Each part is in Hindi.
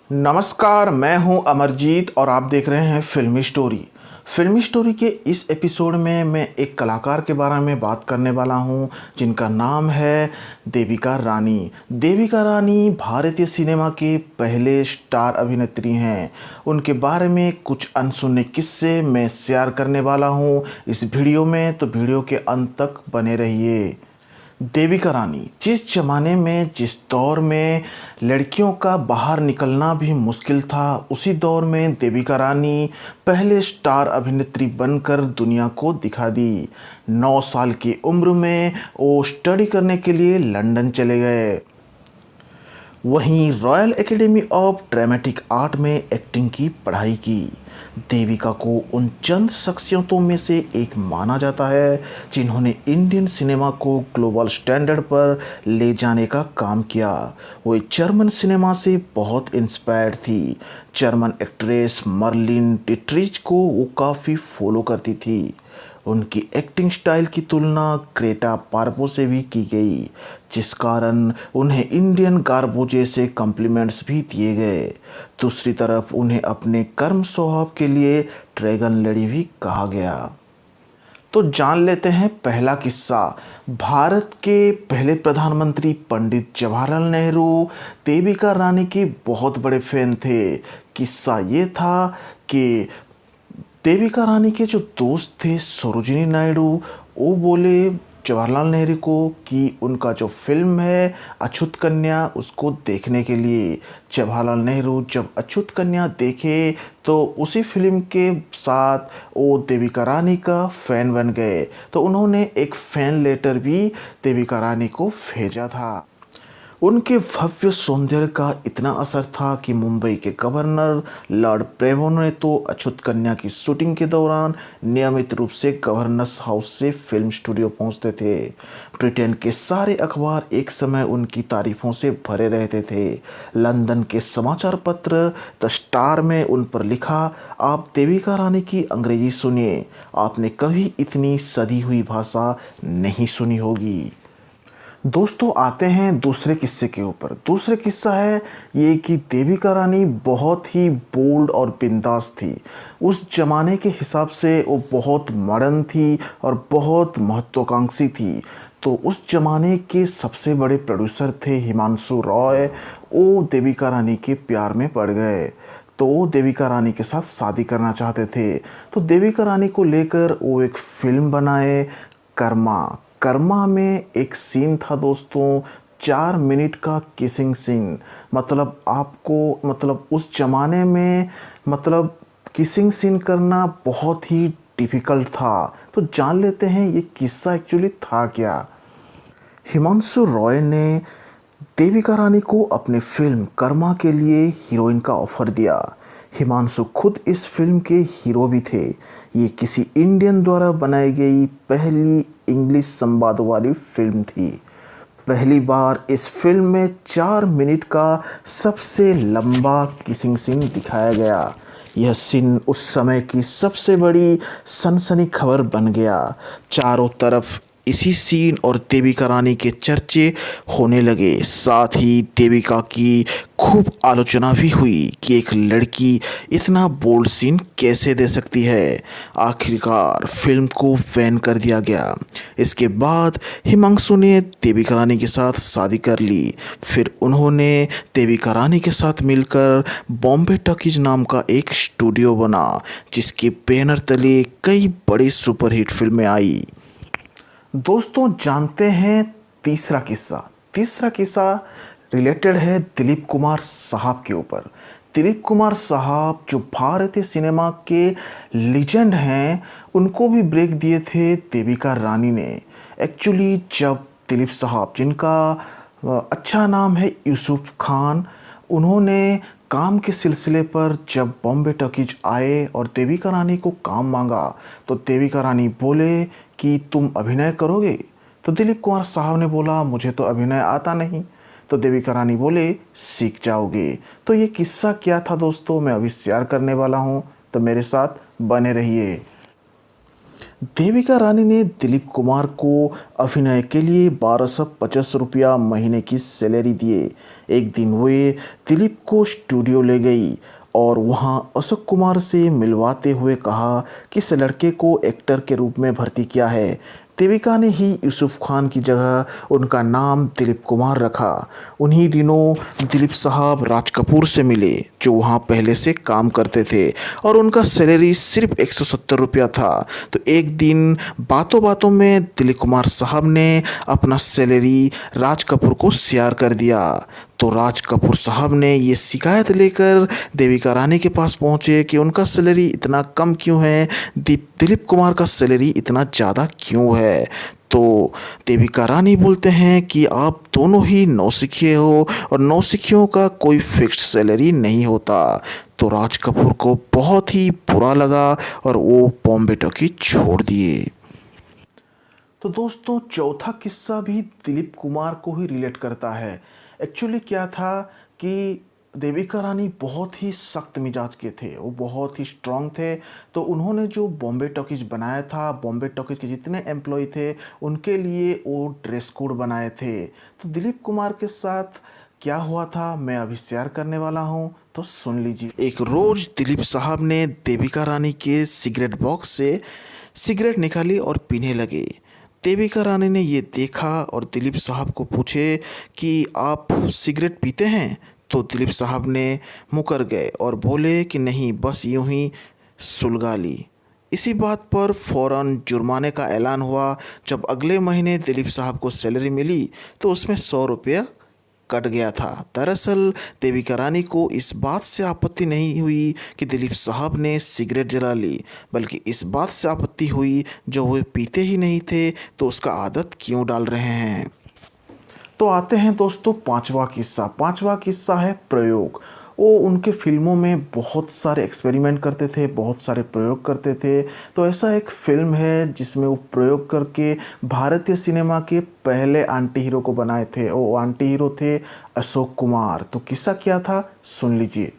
नमस्कार, मैं हूं अमरजीत और आप देख रहे हैं फिल्मी स्टोरी। फिल्मी स्टोरी के इस एपिसोड में मैं एक कलाकार के बारे में बात करने वाला हूं जिनका नाम है देविका रानी। देविका रानी भारतीय सिनेमा के पहले स्टार अभिनेत्री हैं। उनके बारे में कुछ अनसुने किस्से मैं शेयर करने वाला हूं इस वीडियो में, तो वीडियो के अंत तक बने रहिए। देविका रानी जिस जमाने में, जिस दौर में लड़कियों का बाहर निकलना भी मुश्किल था, उसी दौर में देविका रानी पहले स्टार अभिनेत्री बनकर दुनिया को दिखा दी। 9 साल की उम्र में वो स्टडी करने के लिए लंदन चले गए। वहीं royal academy of dramatic art में एक्टिंग की पढ़ाई की। देविका को उन चंद शख्सियतों में से एक माना जाता है जिन्होंने इंडियन सिनेमा को ग्लोबल स्टैंडर्ड पर ले जाने का काम किया। वो जर्मन सिनेमा से बहुत इंस्पायर्ड थी। जर्मन एक्ट्रेस मर्लिन डिट्रिच को वो काफ़ी फॉलो करती थी। उनकी एक्टिंग स्टाइल की तुलना ग्रेटा पार्बो से भी की गई, जिस कारण उन्हें इंडियन गार्बो जैसे कॉम्प्लीमेंट्स भी दिए गए। दूसरी तरफ उन्हें अपने कर्म स्वभाव के लिए ड्रैगन लेडी भी कहा गया। तो जान लेते हैं पहला किस्सा। भारत के पहले प्रधानमंत्री पंडित जवाहरलाल नेहरू देविका रानी के बहुत बड़े फैन थे। किस्सा ये था कि देविका रानी के जो दोस्त थे सरोजिनी नायडू, वो बोले जवाहरलाल नेहरू को कि उनका जो फिल्म है अछूत कन्या, उसको देखने के लिए। जवाहरलाल नेहरू जब अछूत कन्या देखे तो उसी फिल्म के साथ वो देविका रानी का फ़ैन बन गए। तो उन्होंने एक फ़ैन लेटर भी देविका रानी को भेजा था। उनके भव्य सौंदर्य का इतना असर था कि मुंबई के गवर्नर लॉर्ड ब्रेवो ने तो अछूत कन्या की शूटिंग के दौरान नियमित रूप से गवर्नर्स हाउस से फिल्म स्टूडियो पहुंचते थे। ब्रिटेन के सारे अखबार एक समय उनकी तारीफों से भरे रहते थे। लंदन के समाचार पत्र द स्टार में उन पर लिखा, आप देविका रानी की अंग्रेजी सुनिए, आपने कभी इतनी सधी हुई भाषा नहीं सुनी होगी। दोस्तों आते हैं दूसरे किस्से के ऊपर। दूसरे किस्सा है ये कि देविका रानी बहुत ही बोल्ड और बिंदास थी। उस जमाने के हिसाब से वो बहुत मॉडर्न थी और बहुत महत्वाकांक्षी थी। तो उस जमाने के सबसे बड़े प्रोड्यूसर थे हिमांशु रॉय। वो देविका रानी के प्यार में पड़ गए, तो वो देविका रानी के साथ शादी करना चाहते थे। तो देविका रानी को लेकर वो एक फिल्म बनाए, कर्मा। कर्मा में एक सीन था दोस्तों, 4 मिनट का किसिंग सीन। मतलब उस ज़माने में किसिंग सीन करना बहुत ही डिफ़िकल्ट था। तो जान लेते हैं ये किस्सा एक्चुअली था क्या। हिमांशु रॉय ने देविका रानी को अपने फिल्म कर्मा के लिए हीरोइन का ऑफ़र दिया। हिमांशु खुद इस फिल्म के हीरो भी थे। ये किसी इंडियन द्वारा बनाई गई पहली इंग्लिश संवाद वाली फिल्म थी। पहली बार इस फिल्म में 4 मिनट का सबसे लंबा किसिंग सीन दिखाया गया। यह सीन उस समय की सबसे बड़ी सनसनी खबर बन गया। चारों तरफ इसी सीन और देविका रानी के चर्चे होने लगे। साथ ही देविका की खूब आलोचना भी हुई कि एक लड़की इतना बोल्ड सीन कैसे दे सकती है। आखिरकार फिल्म को बैन कर दिया गया। इसके बाद हिमांशु ने देविका रानी के साथ शादी कर ली। फिर उन्होंने देविका रानी के साथ मिलकर बॉम्बे टॉकीज नाम का एक स्टूडियो बना, जिसके बैनर तले कई बड़ी सुपरहिट फिल्में आई। दोस्तों जानते हैं तीसरा किस्सा। तीसरा किस्सा रिलेटेड है दिलीप कुमार साहब के ऊपर। दिलीप कुमार साहब जो भारतीय सिनेमा के लीजेंड हैं, उनको भी ब्रेक दिए थे देविका रानी ने। एक्चुअली जब दिलीप साहब, जिनका अच्छा नाम है यूसुफ खान, उन्होंने काम के सिलसिले पर जब बॉम्बे टॉकीज आए और देविका रानी को काम मांगा, तो देविका रानी बोले कि तुम अभिनय करोगे। तो दिलीप कुमार साहब ने बोला मुझे तो अभिनय आता नहीं। तो देविका रानी बोले सीख जाओगे। तो ये किस्सा क्या था दोस्तों, मैं अभी शेयर करने वाला हूँ, तो मेरे साथ बने रहिए। देविका रानी ने दिलीप कुमार को अभिनय के लिए 1250 रुपया महीने की सैलरी दिए। एक दिन वे दिलीप को स्टूडियो ले गई और वहां अशोक कुमार से मिलवाते हुए कहा कि इस लड़के को एक्टर के रूप में भर्ती किया है। देविका ने ही यूसुफ खान की जगह उनका नाम दिलीप कुमार रखा। उन्हीं दिनों दिलीप साहब राज कपूर से मिले, जो वहाँ पहले से काम करते थे, और उनका सैलरी सिर्फ 170 रुपया था। तो एक दिन बातों बातों में दिलीप कुमार साहब ने अपना सैलरी राज कपूर को शेयर कर दिया। तो राज कपूर साहब ने ये शिकायत लेकर देविका रानी के पास पहुँचे कि उनका सैलरी इतना कम क्यों है, दिलीप कुमार का सैलरी इतना ज़्यादा क्यों है। तो देविका रानी बोलते हैं कि आप दोनों ही नौसिखिए हो और नौसिखियों का कोई फिक्स्ड सैलरी नहीं होता। तो राज कपूर को बहुत ही बुरा लगा और वो बॉम्बे टॉकीज छोड़ दिए। तो दोस्तों, चौथा किस्सा भी दिलीप कुमार को ही रिलेट करता है। एक्चुअली क्या था कि देविका रानी बहुत ही सख्त मिजाज के थे, वो बहुत ही स्ट्रांग थे। तो उन्होंने जो बॉम्बे टॉकीज बनाया था, बॉम्बे टॉकीज के जितने एम्प्लॉय थे उनके लिए वो ड्रेस कोड बनाए थे। तो दिलीप कुमार के साथ क्या हुआ था मैं अभी शेयर करने वाला हूँ, तो सुन लीजिए। एक रोज़ दिलीप साहब ने देविका रानी के सिगरेट बॉक्स से सिगरेट निकाली और पीने लगे। देविका रानी ने ये देखा और दिलीप साहब को पूछे कि आप सिगरेट पीते हैं। तो दिलीप साहब ने मुकर गए और बोले कि नहीं, बस यूं ही सुलगा ली। इसी बात पर फ़ौरन जुर्माने का ऐलान हुआ। जब अगले महीने दिलीप साहब को सैलरी मिली तो उसमें 100 रुपया कट गया था। दरअसल देविका रानी को इस बात से आपत्ति नहीं हुई कि दिलीप साहब ने सिगरेट जला ली, बल्कि इस बात से आपत्ति हुई जो वे पीते ही नहीं थे तो उसका आदत क्यों डाल रहे हैं। तो आते हैं दोस्तों पांचवा किस्सा। पांचवा किस्सा है प्रयोग। वो उनके फिल्मों में बहुत सारे एक्सपेरिमेंट करते थे, बहुत सारे प्रयोग करते थे। तो ऐसा एक फिल्म है जिसमें वो प्रयोग करके भारतीय सिनेमा के पहले एंटी हीरो को बनाए थे। वो एंटी हीरो थे अशोक कुमार। तो किस्सा क्या था सुन लीजिए।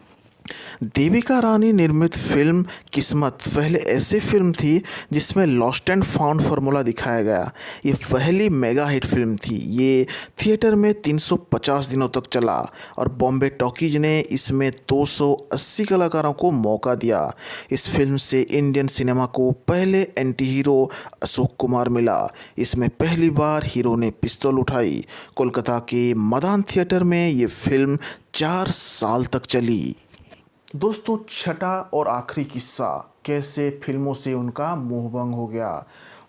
देविका रानी निर्मित फिल्म किस्मत पहले ऐसी फिल्म थी जिसमें लॉस्ट एंड फाउंड फार्मूला दिखाया गया। ये पहली मेगा हिट फिल्म थी। ये थिएटर में 350 दिनों तक चला और बॉम्बे टॉकीज ने इसमें 280 कलाकारों को मौका दिया। इस फिल्म से इंडियन सिनेमा को पहले एंटी हीरो अशोक कुमार मिला। इसमें पहली बार हीरो ने पिस्तौल उठाई। कोलकाता के मदान थिएटर में ये फिल्म 4 साल तक चली। दोस्तों, छठा और आखिरी किस्सा, कैसे फिल्मों से उनका मोहभंग हो गया।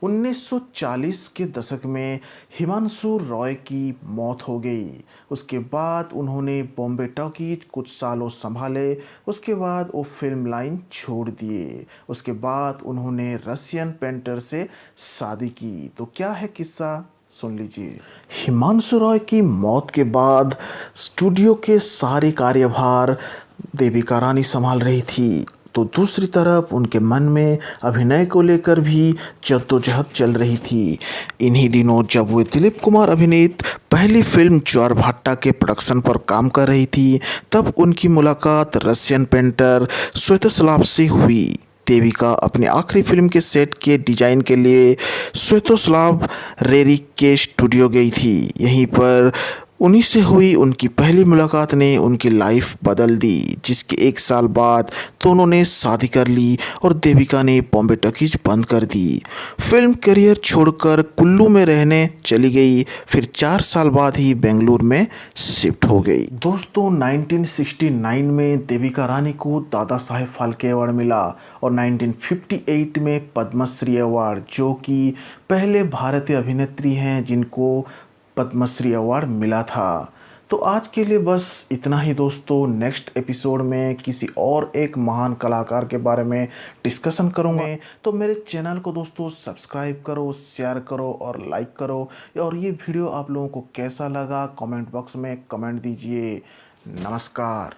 1940 के दशक में हिमांशु रॉय की मौत हो गई। उसके बाद उन्होंने बॉम्बे टॉकीज कुछ सालों संभाले। उसके बाद वो फिल्म लाइन छोड़ दिए। उसके बाद उन्होंने रशियन पेंटर से शादी की। तो क्या है किस्सा सुन लीजिए। हिमांशु रॉय की मौत के बाद स्टूडियो के सारे कार्यभार देविका रानी संभाल रही थी। तो दूसरी तरफ उनके मन में अभिनय को लेकर भी जद्दोजहद चल रही थी। इन्हीं दिनों जब वे दिलीप कुमार अभिनीत पहली फिल्म ज्वारभाटा के प्रोडक्शन पर काम कर रही थी, तब उनकी मुलाकात रशियन पेंटर स्वेतोस्लाव से हुई। देविका अपनी आखिरी फिल्म के सेट के डिजाइन के लिए स्वेतोस्लाव रेरिक के स्टूडियो गई थी। यहीं पर उन्हीं से हुई उनकी पहली मुलाकात ने उनकी लाइफ बदल दी, जिसके 1 साल बाद दोनों ने शादी कर ली और देविका ने बॉम्बे टॉकीज बंद कर दी। फिल्म करियर छोड़कर कुल्लू में रहने चली गई। फिर 4 साल बाद ही बेंगलुरु में शिफ्ट हो गई। दोस्तों, 1969 में देविका रानी को दादा साहेब फाल्के अवार्ड मिला और 1958 में पद्मश्री अवार्ड, जो कि पहले भारतीय अभिनेत्री हैं जिनको पद्मश्री अवार्ड मिला था। तो आज के लिए बस इतना ही दोस्तों। नेक्स्ट एपिसोड में किसी और एक महान कलाकार के बारे में डिस्कशन करूँगा। तो मेरे चैनल को दोस्तों सब्सक्राइब करो, शेयर करो और लाइक करो। और ये वीडियो आप लोगों को कैसा लगा कमेंट बॉक्स में कमेंट दीजिए। नमस्कार।